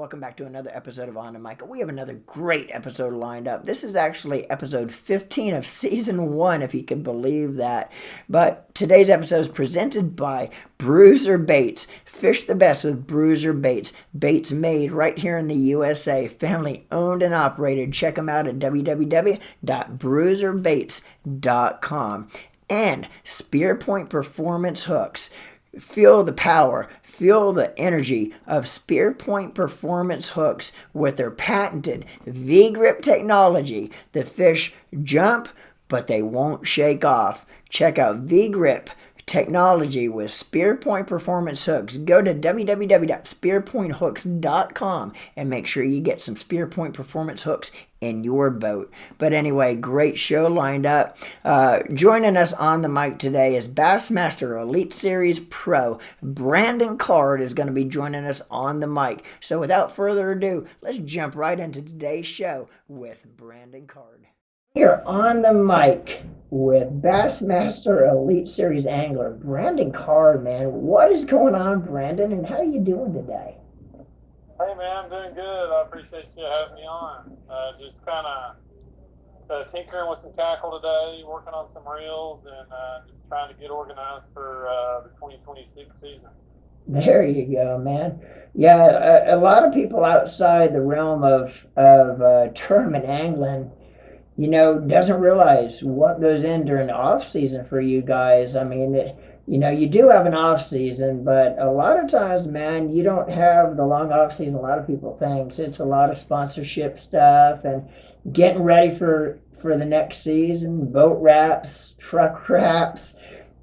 welcome back to another episode of On to Michael. We have another great episode lined up. This is actually episode 15 of season 1, if you can believe that. But today's episode is presented by Bruiser Baits. Fish the best with Bruiser Baits. Baits made right here in the USA. Family owned and operated. Check them out at www.bruiserbaits.com. And Spear Point Performance Hooks. Feel the power, feel the energy of Spear Point Performance hooks with their patented V-grip technology. The fish jump, but they won't shake off. Check out V-grip technology with Spear Point Performance hooks. Go to www.spearpointhooks.com and make sure you get some Spear Point Performance hooks in your boat. But anyway, great show lined up. Joining us on the mic today is Bassmaster Elite Series Pro. Brandon Card is going to be joining us on the mic. So without further ado, let's jump right into today's show with Brandon Card. Here on the mic with Bassmaster Elite Series Angler, Brandon Card, man. What is going on, Brandon, and how are you doing today? Hey, man, I'm doing good. I appreciate you having me on. Just kind of tinkering with some tackle today, working on some reels, and just trying to get organized for the 2026 season. There you go, man. Yeah, a lot of people outside the realm of tournament angling, doesn't realize what goes in during the off season for you guys. I mean, you do have an off season, but a lot of times, man, you don't have the long off season. A lot of people think it's a lot of sponsorship stuff and getting ready for the next season, boat wraps, truck wraps,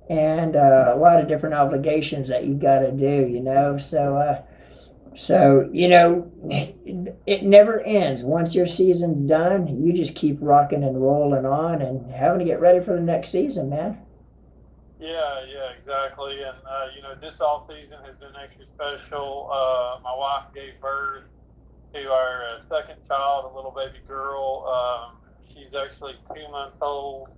and a lot of different obligations that you got to do, So, it never ends. Once your season's done, you just keep rocking and rolling on and having to get ready for the next season, man. Yeah, exactly. And, this off season has been extra special. My wife gave birth to our second child, a little baby girl. She's actually 2 months old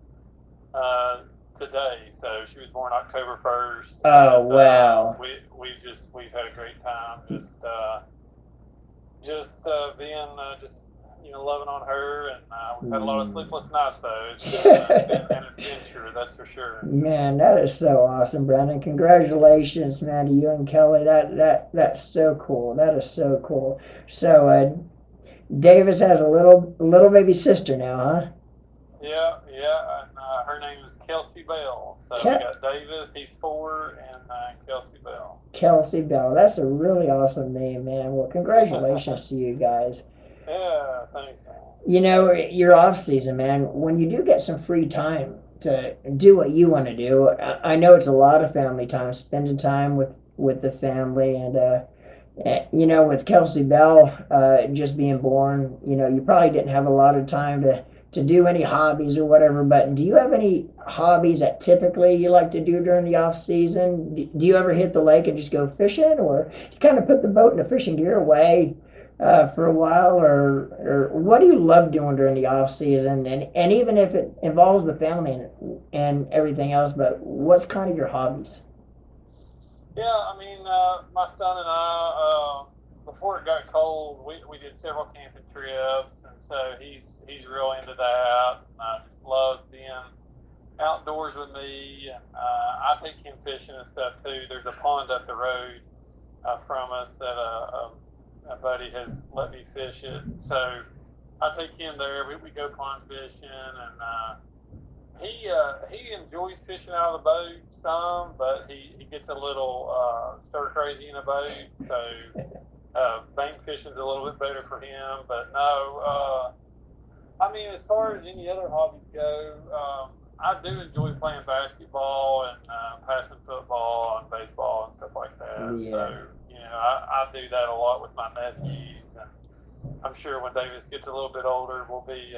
today. So she was born October 1st. Oh, wow. We've had a great time being loving on her, and we've had a lot of sleepless nights though. It's been an adventure, that's for sure. Man, that is so awesome, Brandon. Congratulations, man, to you and Kelly. That's so cool. That is so cool. So Davis has a little baby sister now, huh? Yeah, and her name is Kelsey Bell. So we got Davis, he's 4, and Kelsey Bell. Kelsey Bell, that's a really awesome name, man. Well, congratulations to you guys. Yeah, thanks, man. Your off season, man, when you do get some free time to do what you want to do, I know it's a lot of family time, spending time with the family, and with Kelsey Bell just being born, you probably didn't have a lot of time to do any hobbies or whatever, but do you have any hobbies that typically you like to do during the off season? Do you ever hit the lake and just go fishing, or do you kind of put the boat and the fishing gear away for a while, or what do you love doing during the off season, and even if it involves the family and everything else, but what's kind of your hobbies? Yeah, I mean, my son and I, before it got cold, we did several camping trips, and so he's real into that. Just loves being outdoors with me, and I take him fishing and stuff too. There's a pond up the road from us that a buddy has let me fish it, so I take him there. We go pond fishing, and he enjoys fishing out of the boat some, but he gets a little stir crazy in a boat, so bank fishing's a little bit better for him. But no, I mean, as far as any other hobbies go, I do enjoy playing basketball and passing football and baseball and stuff like that. Yeah. So I do that a lot with my nephews, and I'm sure when Davis gets a little bit older, we'll be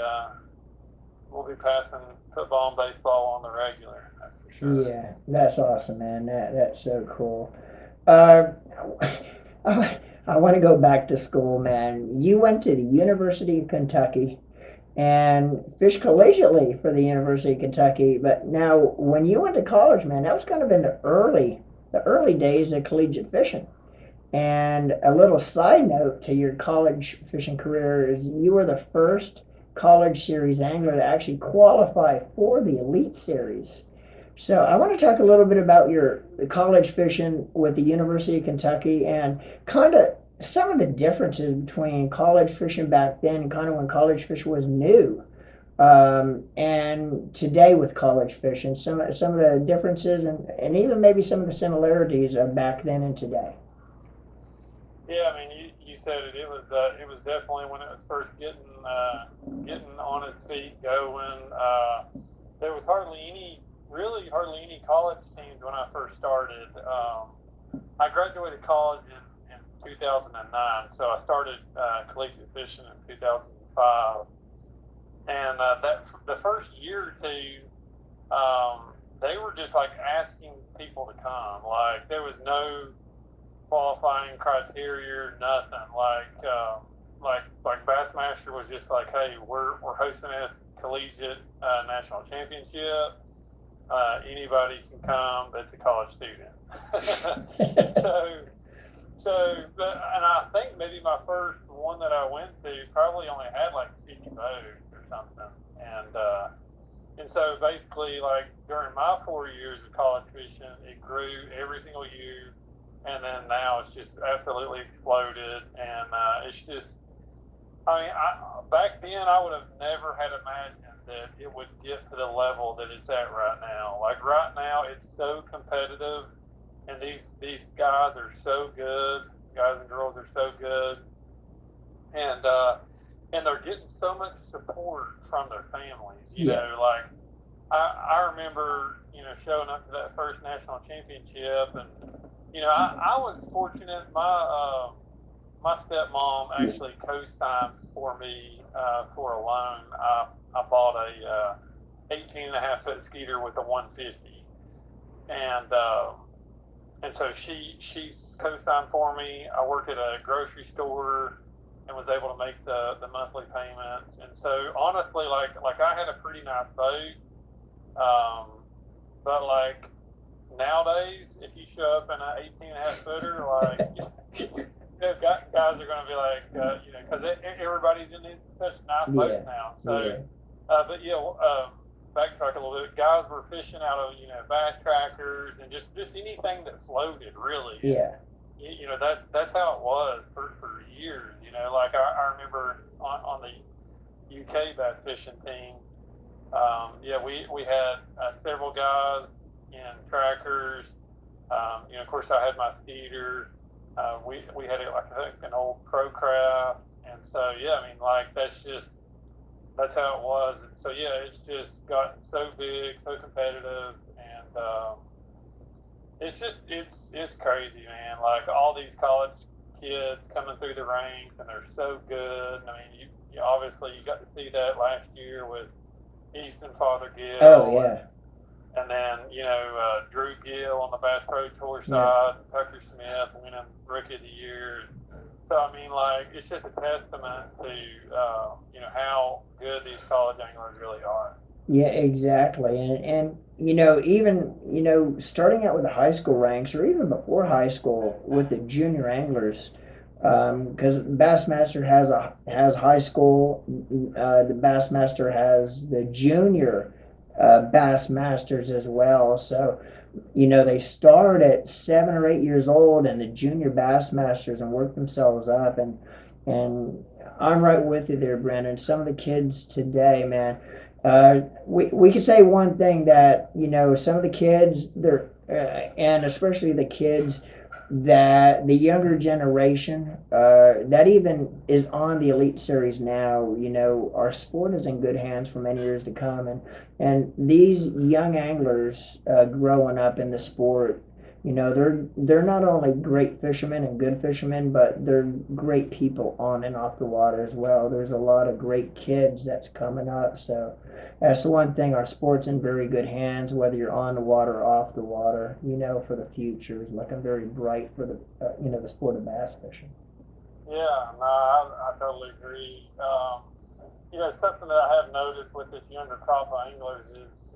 passing football and baseball on the regular. That's for sure. Yeah, that's awesome, man. That's so cool. I want to go back to school, man. You went to the University of Kentucky and fished collegiately for the University of Kentucky. But now, when you went to college, man, that was kind of in the early days of collegiate fishing. And a little side note to your college fishing career is you were the first college series angler to actually qualify for the Elite Series. So I want to talk a little bit about your college fishing with the University of Kentucky and kind of some of the differences between college fishing back then and kind of when college fishing was new, and today with college fishing, some of the differences and even maybe some of the similarities of back then and today. Yeah, I mean, you said it. It was definitely when it was first getting on its feet, going. There was hardly any college teams when I first started. I graduated college in 2009, so I started collegiate fishing in 2005, and that the first year or two, they were just like asking people to come. Like there was no qualifying criteria, nothing. Like Bassmaster was just like, hey, we're hosting this collegiate national championship. Anybody can come that's a college student. and and I think maybe my first one that I went to probably only had like 50 boats or something, and so basically like during my 4 years of college fishing, it grew every single year, and then now it's just absolutely exploded, and it's just. I mean, back then I would have never had imagined that it would get to the level that it's at right now. Like right now, it's so competitive, and these guys are so good. Guys and girls are so good, and they're getting so much support from their families. You Yeah. know, like I remember showing up to that first national championship, and I was fortunate. My stepmom actually co-signed for me for a loan. I bought a 18 and a half foot skeeter with a 150, and so she's co-signed for me. I work at a grocery store and was able to make the monthly payments. And so honestly, like I had a pretty nice boat, but like nowadays, if you show up in an 18 and a half footer, like guys are going to be like, because everybody's in such nice boats Yeah. now. So, Yeah. but backtrack a little bit. Guys were fishing out of bass trackers and just anything that floated, really. Yeah. That's how it was for years. Like I remember on the UK bass fishing team. We had several guys in trackers. Of course, I had my skeeter. We had it like an old pro craft, and so yeah, I mean, like that's how it was, and so yeah, it's just gotten so big, so competitive, and it's crazy, man. Like all these college kids coming through the ranks, and they're so good. I mean, you obviously you got to see that last year with Easton Fothergill. Oh yeah. And then, Drew Gill on the Bass Pro Tour side, Yeah. Tucker Smith winning Rookie of the Year. So, I mean, like, it's just a testament to, how good these college anglers really are. Yeah, exactly. And even starting out with the high school ranks or even before high school with the junior anglers, because Bassmaster has high school, the Bassmaster has the junior Bassmasters as well. So they start at 7 or 8 years old in the junior Bassmasters and work themselves up. And I'm right with you there, Brendan. Some of the kids today, man, we could say one thing that some of the kids they're and especially the kids that the younger generation that even is on the Elite Series now, our sport is in good hands for many years to come, and these young anglers growing up in the sport, they're not only great fishermen and good fishermen, but they're great people on and off the water as well. There's a lot of great kids that's coming up, so that's the one thing. Our sport's in very good hands, whether you're on the water or off the water. For the future is looking very bright for the sport of bass fishing. Yeah, no, I totally agree. Something that I have noticed with this younger crop of anglers is,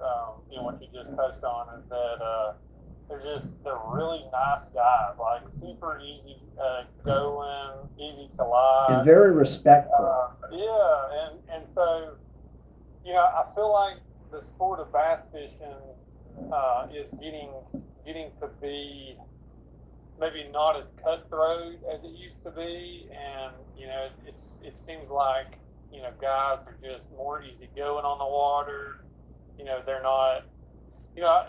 what you just touched on is that they're really nice guys, like super easy going, easy to lie. And very respectful. Yeah, and so I feel like the sport of bass fishing is getting to be maybe not as cutthroat as it used to be, and it seems like guys are just more easygoing on the water. They're not.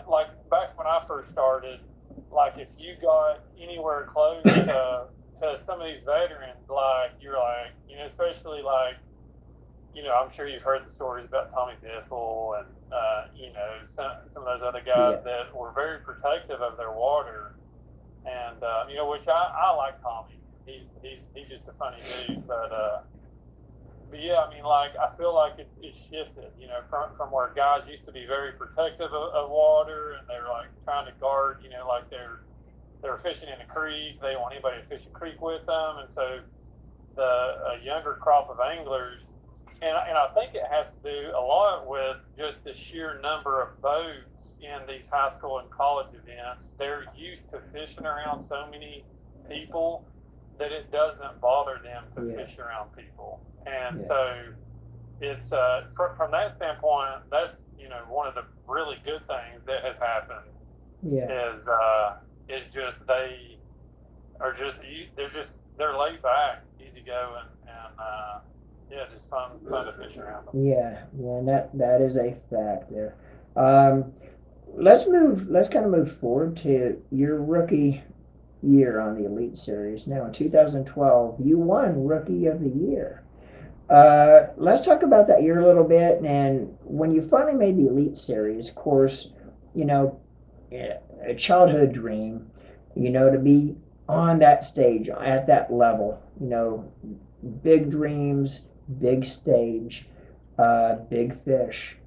Like back when I first started, like if you got anywhere close to some of these veterans, like you're like, especially like, I'm sure you've heard the stories about Tommy Biffle and some of those other guys Yeah. that were very protective of their water, and which I like Tommy. He's just a funny dude, but yeah, I mean, like I feel like it's shifted, from where guys used to be very protective of water, and they're like trying to guard, like they're fishing in a creek, they don't want anybody to fish a creek with them, and so the younger crop of anglers, and I think it has to do a lot with just the sheer number of boats in these high school and college events. They're used to fishing around so many people that it doesn't bother them to fish around people. And so it's from that standpoint, that's one of the really good things that has happened. Is just they are just they're laid back, easy going, and just fun to fish around them. Yeah, that is a fact there. Um, let's kind of move forward to your rookie year on the Elite Series. Now in 2012, you won Rookie of the Year. Let's talk about that year a little bit. And when you finally made the Elite Series, of course, a childhood dream, to be on that stage at that level, big dreams, big stage, big fish.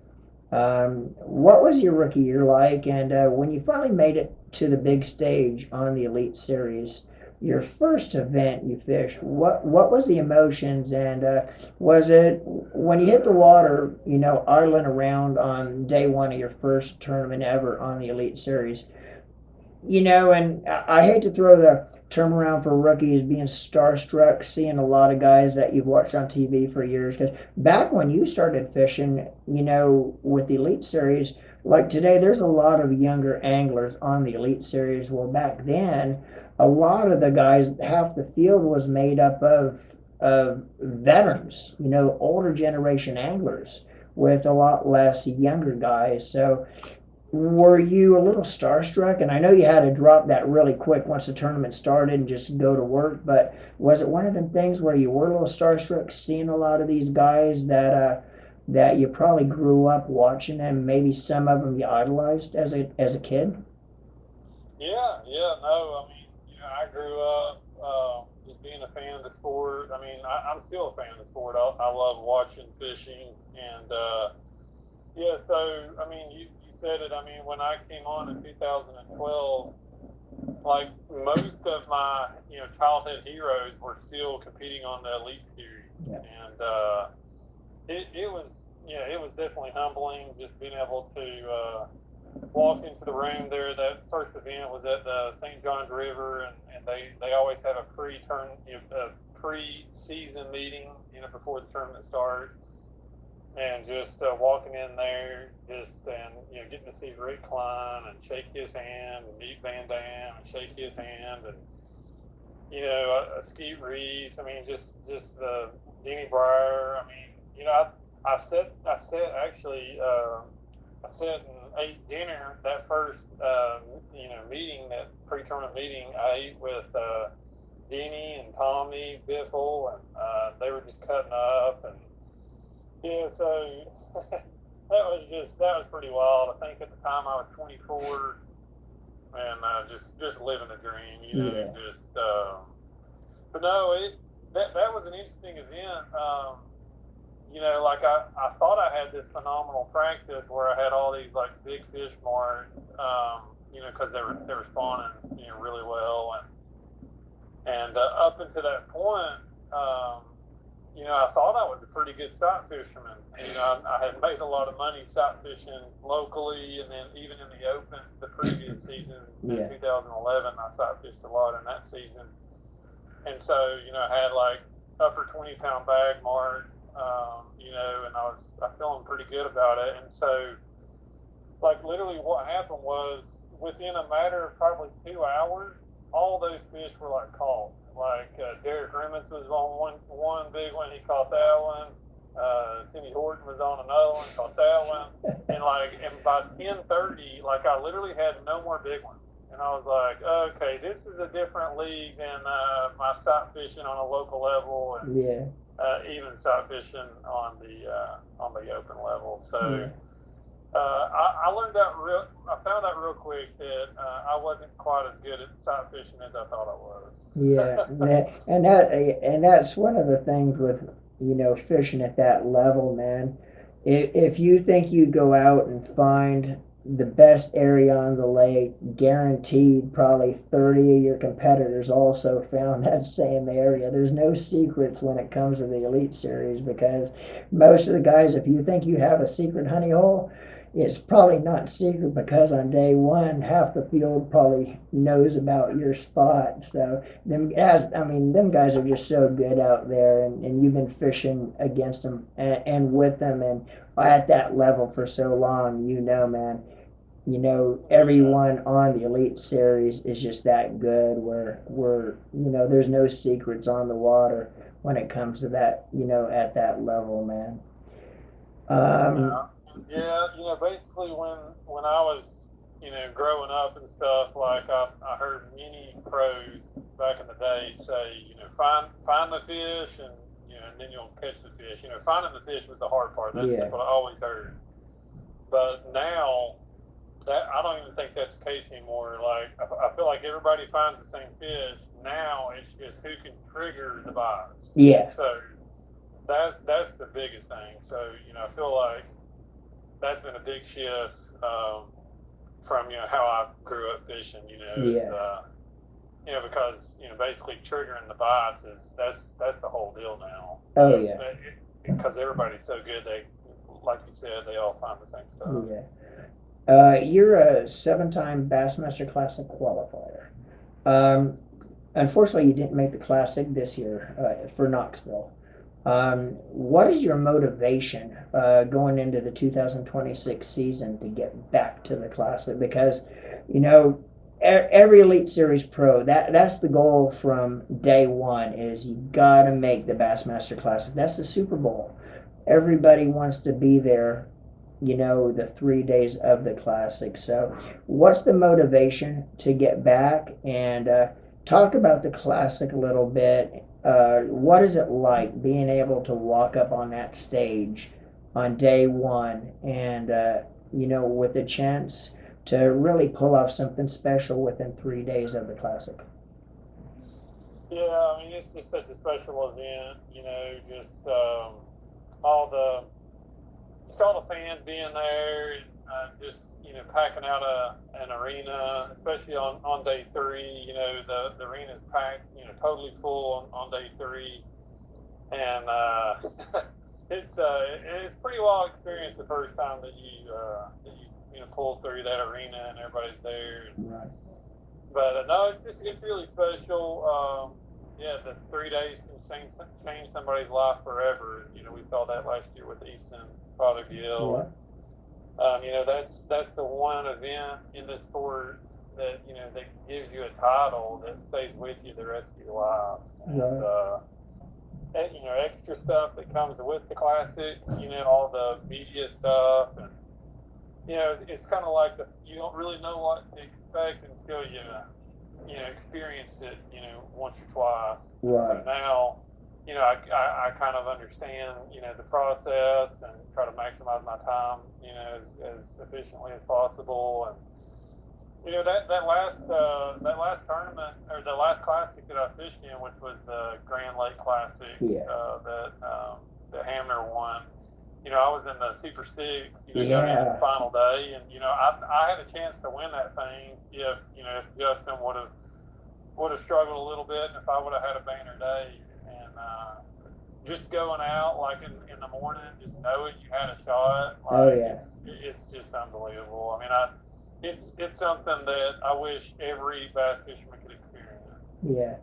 What was your rookie year like? And when you finally made it to the big stage on the Elite Series, your first event you fished, what was the emotions? And was it when you hit the water, idling around on day one of your first tournament ever on the Elite Series? And I hate to throw the term around for rookies being starstruck, seeing a lot of guys that you've watched on TV for years. Because back when you started fishing, with the Elite Series, like today, there's a lot of younger anglers on the Elite Series. Well, back then, a lot of the guys, half the field was made up of veterans, older generation anglers with a lot less younger guys. So were you a little starstruck? And I know you had to drop that really quick once the tournament started and just go to work, but was it one of them things where you were a little starstruck seeing a lot of these guys that you probably grew up watching, and maybe some of them you idolized as a kid? Yeah, no, I mean, I grew up just being a fan of the sport. I mean, I'm still a fan of the sport. I love watching fishing, and yeah, so I mean, you said it. I mean, when I came on in 2012, like most of my childhood heroes were still competing on the Elite Series, and it was definitely humbling just being able to walk into the room there. That first event was at the St. Johns River, and they always have a pre-season meeting before the tournament starts. And just walking in there, getting to see Rick Klein and shake his hand, and meet Van Dam and shake his hand, and Skeet Reese. I mean, just the Denny Breyer. I mean, I sat actually. I sat and ate dinner that first meeting, that pre-tournament meeting. I ate with Denny and Tommy Biffle, and they were just cutting up and. Yeah, so that was pretty wild. I think at the time I was 24, and just living a dream, just. But no, that was an interesting event. Like I thought I had this phenomenal practice where I had all these like big fish marks, because they were spawning, really well, and up until that point. I thought I was a pretty good sight fisherman. I had made a lot of money sight fishing locally, and then even in the open the previous season Yeah. in 2011. I sight fished a lot in that season, and so I had like upper 20-pound bag mark, and I feeling pretty good about it, and so like literally what happened was within a matter of probably 2 hours, all those fish were like caught. Like Derek Rimmons was on one big one, he caught that one. Timmy Horton was on another one, caught that one, and by 10:30, like I literally had no more big ones, and I was like, okay, this is a different league than my sight fishing on a local level, and Yeah. even sight fishing on the open level. So. Yeah. I learned that I found out real quick that I wasn't quite as good at sight fishing as I thought I was. Yeah, and that's one of the things with fishing at that level, man. If you think you go out and find the best area on the lake, guaranteed probably 30 of your competitors also found that same area. There's no secrets when it comes to the Elite Series, because most of the guys, if you think you have a secret honey hole, it's probably not secret, because on day one, half the field probably knows about your spot. So them guys are just so good out there, and you've been fishing against them and with them and at that level for so long. Man, everyone on the Elite Series is just that good. Where there's no secrets on the water when it comes to that. At that level, man. Yeah, basically when I was, growing up and stuff, like I heard many pros back in the day say, find the fish and then you'll catch the fish. Finding the fish was the hard part. That's what I always heard. But now that I don't even think that's the case anymore. Like I feel like everybody finds the same fish. Now it's just who can trigger the bites. Yeah. So that's the biggest thing. So I feel like that's been a big shift from how I grew up fishing. Because basically triggering the bites that's the whole deal now. Oh yeah. Because everybody's so good, they, like you said, they all find the same stuff. Yeah. You're a 7-time Bassmaster Classic qualifier. Unfortunately, you didn't make the Classic this year for Knoxville. What is your motivation going into the 2026 season to get back to the Classic? Because, every Elite Series pro, that's the goal from day one, is you got to make the Bassmaster Classic. That's the Super Bowl. Everybody wants to be there, the 3 days of the Classic. So what's the motivation to get back? And talk about the Classic a little bit. What is it like being able to walk up on that stage on day one and, with the chance to really pull off something special within 3 days of the Classic? Yeah, I mean, it's just such a special event, just all the fans being there, and just packing out an arena, especially on day 3. The arena is packed, totally full on day 3, and it's pretty wild experience the first time that you pull through that arena and everybody's there. Right. But no, it's really special. The 3 days can change somebody's life forever. We saw that last year with Easton Fothergill. Yeah. That's the one event in the sport that that gives you a title that stays with you the rest of your life. And, extra stuff that comes with the Classic. All the media stuff, and it's kind of like you don't really know what to expect until you experience it, once or twice. Right. So now, I kind of understand, the process and try to maximize my time, as efficiently as possible. And that last tournament, or the last Classic that I fished in, which was the Grand Lake Classic, that Hamner won. I was in the Super 6, going into the final day, and I had a chance to win that thing if Justin would have struggled a little bit, and if I would have had a banner day. And just going out like in the morning, just knowing you had a shot, it's just unbelievable. I mean, it's something that I wish every bass fisherman could experience. Yeah,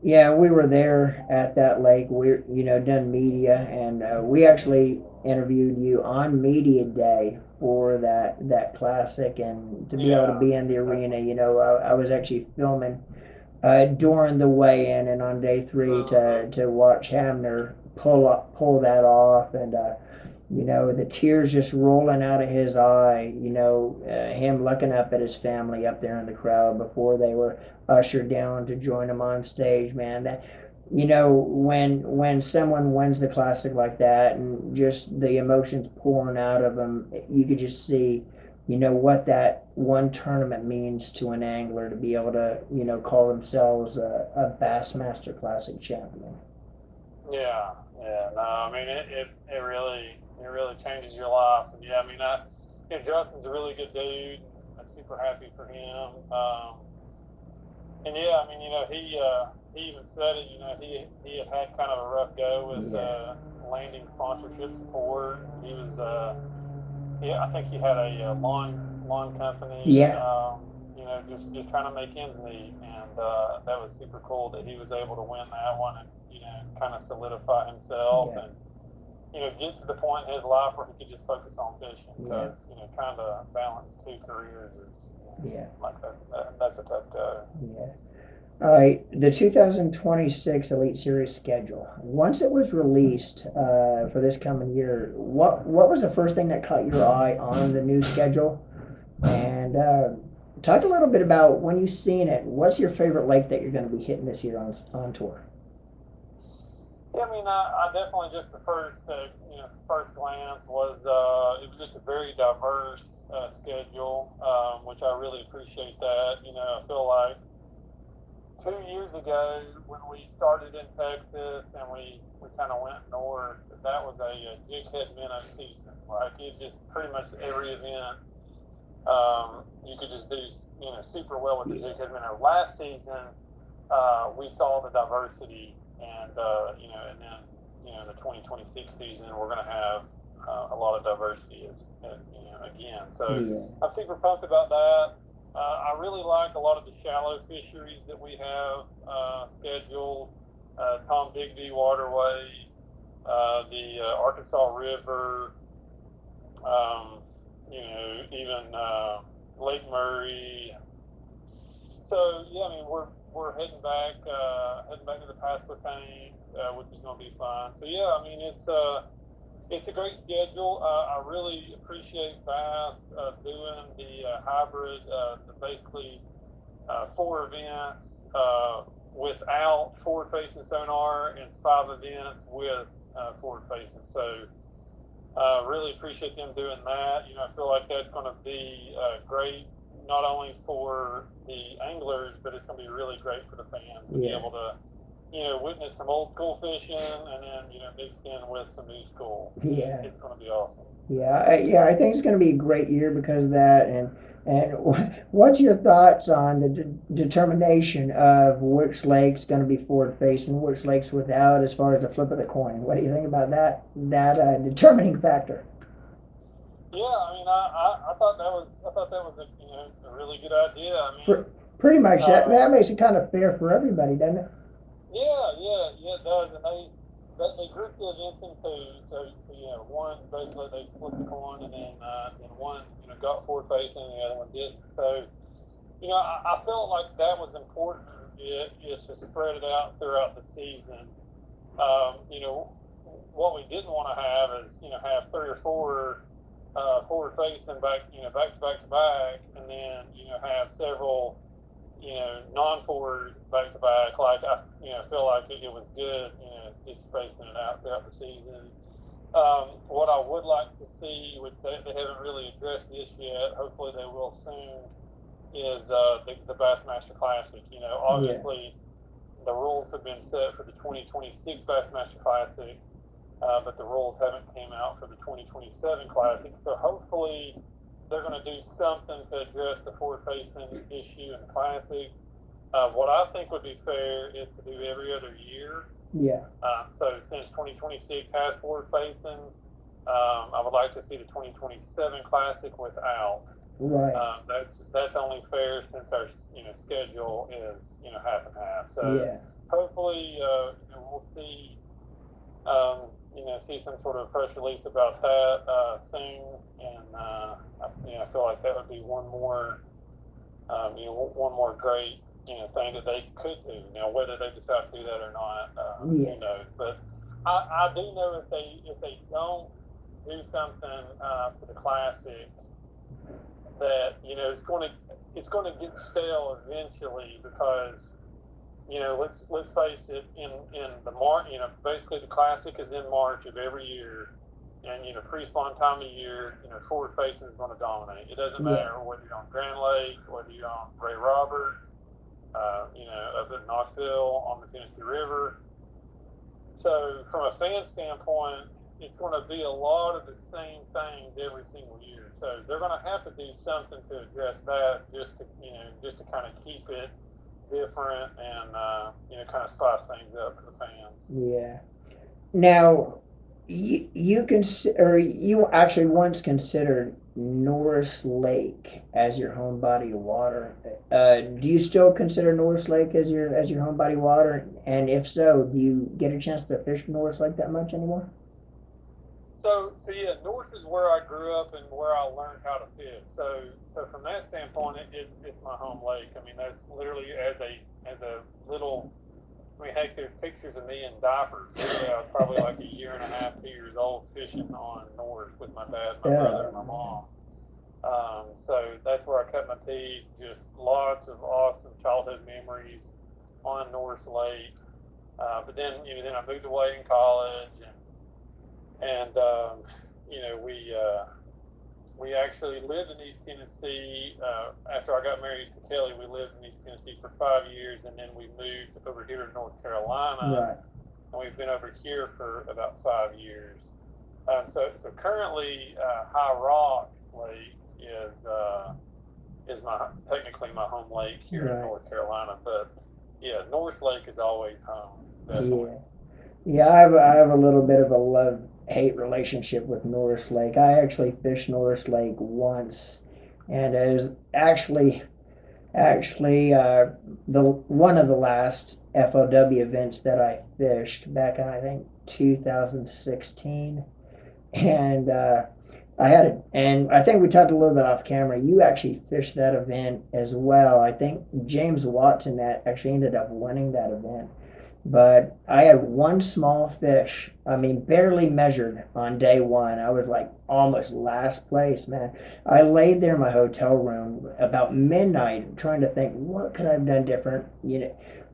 yeah, we were there at that lake. We're done media, and we actually interviewed you on media day for that classic, and to be able to Yeah. be in the arena. I was actually filming during the weigh-in and on day three Uh, to watch Hamner pull that off, and the tears just rolling out of his eye, him looking up at his family up there in the crowd before they were ushered down to join him on stage, man. That when someone wins the classic like that and just the emotions pouring out of them, you could just see what that one tournament means to an angler to be able to call themselves a Bassmaster Classic champion. yeah, yeah. No, I mean it really changes your life. And yeah, I mean Justin's a really good dude. I'm super happy for him. And yeah, I mean he even said it. He had kind of a rough go with Yeah. landing sponsorship support. He was yeah, I think he had a lawn company. Yeah. Just trying to make ends meet, and that was super cool that he was able to win that one and kind of solidify himself Yeah. and get to the point in his life where he could just focus on fishing Yeah. because trying to balance two careers is Yeah. like that's a tough go. Yeah. All right, the 2026 Elite Series schedule. Once it was released for this coming year, what was the first thing that caught your eye on the new schedule? And talk a little bit about when you seen it. What's your favorite lake that you're going to be hitting this year on tour? Yeah, I mean, I definitely just the first glance was it was just a very diverse schedule, which I really appreciate that. I feel like 2 years ago when we started in Texas and we kind of went north, that was a jighead minnow season. Like it just pretty much every event you could just do super well with the jighead minnow. Last season we saw the diversity, and and then the 2026 season we're going to have a lot of diversity again. So Yeah. I'm super pumped about that. I really like a lot of the shallow fisheries that we have scheduled. Tom Digby Waterway, the Arkansas River, even Lake Murray. So yeah, I mean we're heading back to the Pasquotank, which is going to be fun. So yeah, I mean it's a great schedule. I really appreciate Bath doing the hybrid, basically 4 events without forward-facing sonar and 5 events with forward-facing. So really appreciate them doing that. I feel like that's going to be great not only for the anglers, but it's going to be really great for the fans to be able to witness some old school fishing and then mixed in with some new school. Yeah. It's going to be awesome. Yeah, I think it's going to be a great year because of that. And what's your thoughts on the determination of which lake's going to be forward facing, which lake's without, as far as the flip of the coin? What do you think about that determining factor? Yeah, I mean, I thought that was a really good idea. I mean, Pretty much that makes it kind of fair for everybody, doesn't it? yeah, it does, and they grouped the events in two. So one basically they flipped the coin, and then one got forward facing, and the other one didn't. So I felt like that was important. Is to spread it out throughout the season. What we didn't want to have is have 3 or 4 forward facing back back to back to back, and then have several non-forward back to back. Like I feel like it was good just spacing it out throughout the season. What I would like to see, which they haven't really addressed this yet, hopefully they will soon, is the Bassmaster Classic. Obviously the rules have been set for the 2026 Bassmaster Classic, but the rules haven't came out for the 2027 Classic. So hopefully they're going to do something to address the forward-facing issue in the Classic. What I think would be fair is to do every other year. Yeah. So since 2026 has forward-facing, I would like to see the 2027 Classic without. Right. That's only fair since our schedule is half and half. So Yeah. hopefully we'll see see some sort of press release about that soon, and I feel like that would be one more great thing that they could do. Now whether they decide to do that or not, Yeah. who knows? But I do know if they don't do something for the classic, that it's going to get stale eventually because let's face it, in the March, basically the classic is in March of every year, and pre-spawn time of year, forward facing is going to dominate. It doesn't Yeah. matter whether you're on Grand Lake, whether you're on Ray Roberts, up in Knoxville on the Tennessee River. So from a fan standpoint, it's going to be a lot of the same things every single year. So they're going to have to do something to address that, just to kind of keep it different and kind of spice things up for the fans. Yeah. Now, you actually once considered Norris Lake as your home body of water. Do you still consider Norris Lake as your home body of water? And if so, do you get a chance to fish Norris Lake that much anymore? So yeah, North is where I grew up and where I learned how to fish. So from that standpoint, it's my home lake. I mean, that's literally as a little. I mean, heck, there's pictures of me in diapers. I was probably like a year and a half, 2 years old, fishing on North with my dad, my brother, and my mom. So that's where I cut my teeth. Just lots of awesome childhood memories on North Lake. But then I moved away in college, and we actually lived in East Tennessee. After I got married to Kelly, we lived in East Tennessee for 5 years, and then we moved over here to North Carolina, Right. and we've been over here for about 5 years. So currently, High Rock Lake is technically my home lake here in Right. North Carolina, but yeah, North Lake is always home. Definitely. Yeah. Yeah, I have a little bit of a love-hate relationship with Norris Lake. I actually fished Norris Lake once, and it was actually the one of the last FOW events that I fished back in, I think, 2016. And and I think we talked a little bit off camera. You actually fished that event as well. I think James Watson that actually ended up winning that event. But I had one small fish. I mean, barely measured on day one. I was like almost last place, man. I laid there in my hotel room about midnight trying to think, what could I have done different?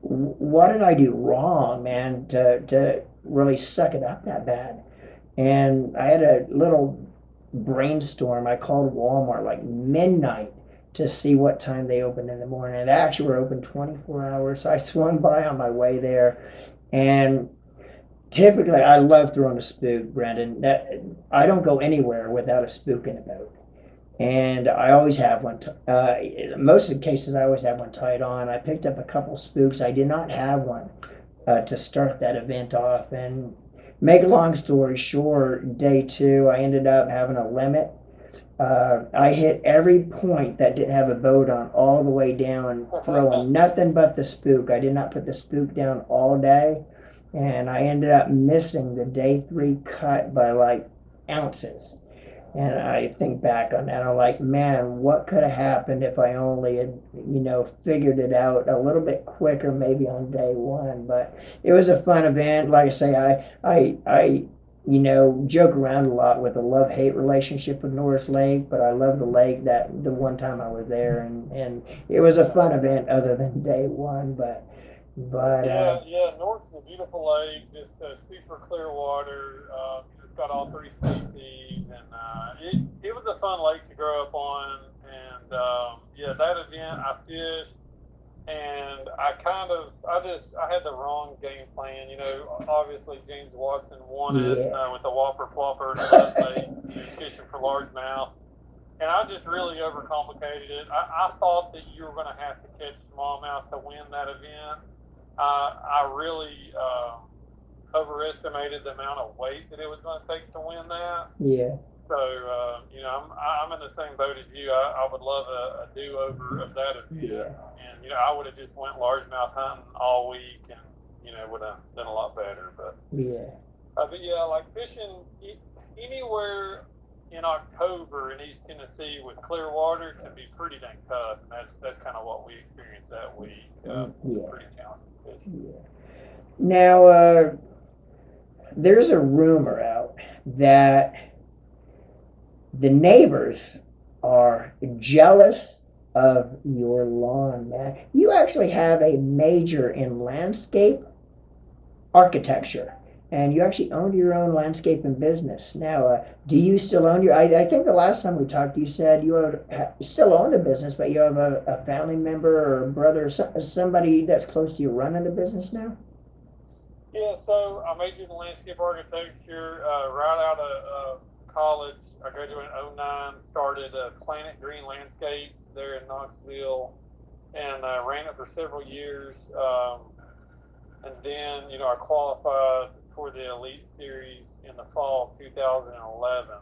What did I do wrong, man, to really suck it up that bad? And I had a little brainstorm. I called Walmart like midnight to see what time they opened in the morning. And they actually were open 24 hours. So I swung by on my way there. And typically, I love throwing a spook, Brendan. I don't go anywhere without a spook in a boat. And I always have one. Most of the cases, I always have one tied on. I picked up a couple spooks. I did not have one to start that event off. And make a long story short, day two, I ended up having a limit. I hit every point that didn't have a boat on all the way down, throwing nothing but the spook. I did not put the spook down all day, and I ended up missing the day three cut by like ounces. And I think back on that, I'm like, man, what could have happened if I only had, figured it out a little bit quicker, maybe on day one. But it was a fun event. Like I say, I joke around a lot with a love-hate relationship with Norris Lake, but I love the lake that the one time I was there, and it was a fun event other than day one. But Yeah. North is a beautiful lake, just super clear water. It's got all three species, and it was a fun lake to grow up on. And yeah, that event I fished, and I had the wrong game plan. Obviously James Watson won it yeah, with the whopper flopper and a buzzbait, fishing for largemouth. And I just really overcomplicated it. I thought that you were going to have to catch smallmouth to win that event. I really overestimated the amount of weight that it was going to take to win that. yeah, So I'm in the same boat as you. I would love a do over of that event, and I would have just went largemouth hunting all week, and would have done a lot better. But yeah, like fishing anywhere in October in East Tennessee with clear water can be pretty dang tough, and that's kind of what we experienced that week. Pretty challenging fishing. Now, there's a rumor out that the neighbors are jealous of your lawn, man. You actually have a major in landscape architecture, and you actually own your own landscaping business. Now, do you still own your, I think the last time we talked, you said you still own a business, but you have a family member or a brother or somebody that's close to you running the business now? Yeah, so I majored in landscape architecture right out of college. I graduated in 2009, started Planet Green Landscapes there in Knoxville, and ran it for several years. And then, I qualified for the Elite Series in the fall of 2011.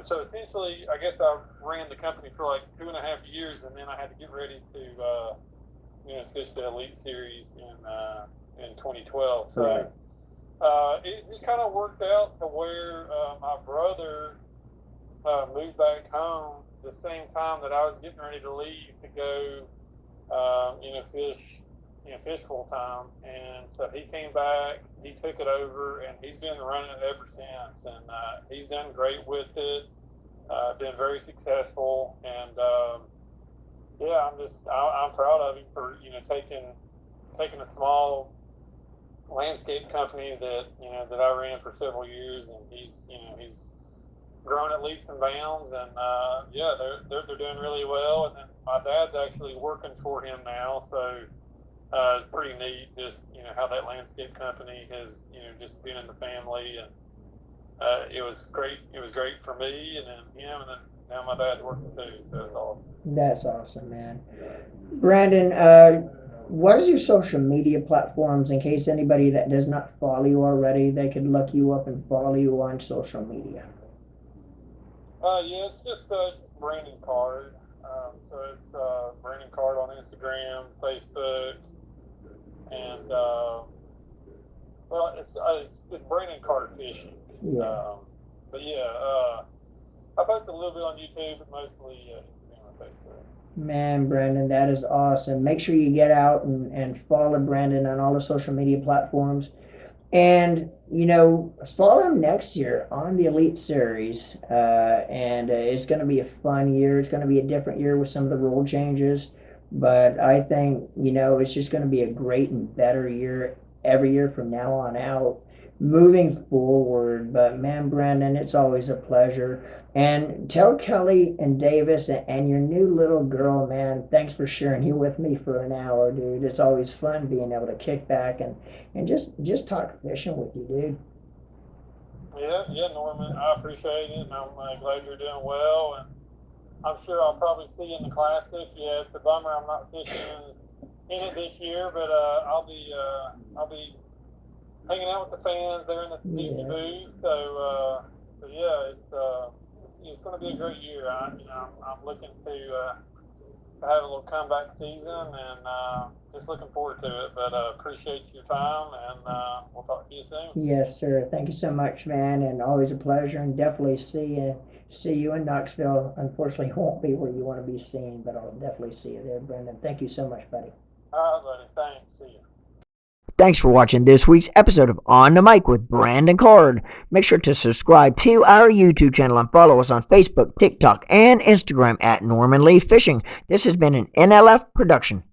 So essentially, I guess I ran the company for like 2.5 years, and then I had to get ready to, fish the Elite Series in 2012. So it just kind of worked out to where my brother moved back home the same time that I was getting ready to leave to go, fish full time. And so he came back, he took it over, and he's been running it ever since. And he's done great with it, been very successful. And I'm proud of him for taking a small landscape company that I ran for several years, and he's grown at leaps and bounds, and they're doing really well. And then my dad's actually working for him now, so it's pretty neat just how that landscape company has just been in the family, and it was great for me, and then him, and then now my dad's working too, so it's awesome. That's awesome, man. Brandon, what is your social media platforms, in case anybody that does not follow you already, they could look you up and follow you on social media? It's just Brandon Card. So it's Brandon Card on Instagram, Facebook, and it's Brandon Card Fishing. But I post a little bit on YouTube, but mostly on Facebook. Man, Brandon, that is awesome. Make sure you get out and follow Brandon on all the social media platforms. And, follow him next year on the Elite Series. And it's going to be a fun year. It's going to be a different year with some of the rule changes. But I think, it's just going to be a great and better year every year from now on out, moving forward. But, man, Brandon, it's always a pleasure. And tell Kelly and Davis and your new little girl, man, thanks for sharing you with me for an hour, dude. It's always fun being able to kick back and just talk fishing with you, dude. Yeah, Norman, I appreciate it, and I'm glad you're doing well. And I'm sure I'll probably see you in the Classic. Yeah, it's a bummer I'm not fishing in it this year, but I'll be hanging out with the fans there in the Suzuki booth. So it's going to be a great year. I'm looking to have a little comeback season, and just looking forward to it. But appreciate your time, and we'll talk to you soon. Yes, sir. Thank you so much, man, and always a pleasure. And definitely see you in Knoxville. Unfortunately, won't be where you want to be seen, but I'll definitely see you there, Brendan. Thank you so much, buddy. All right, buddy. Thanks. See you. Thanks for watching this week's episode of On the Mic with Brandon Card. Make sure to subscribe to our YouTube channel and follow us on Facebook, TikTok, and Instagram at Norman Lee Fishing. This has been an NLF production.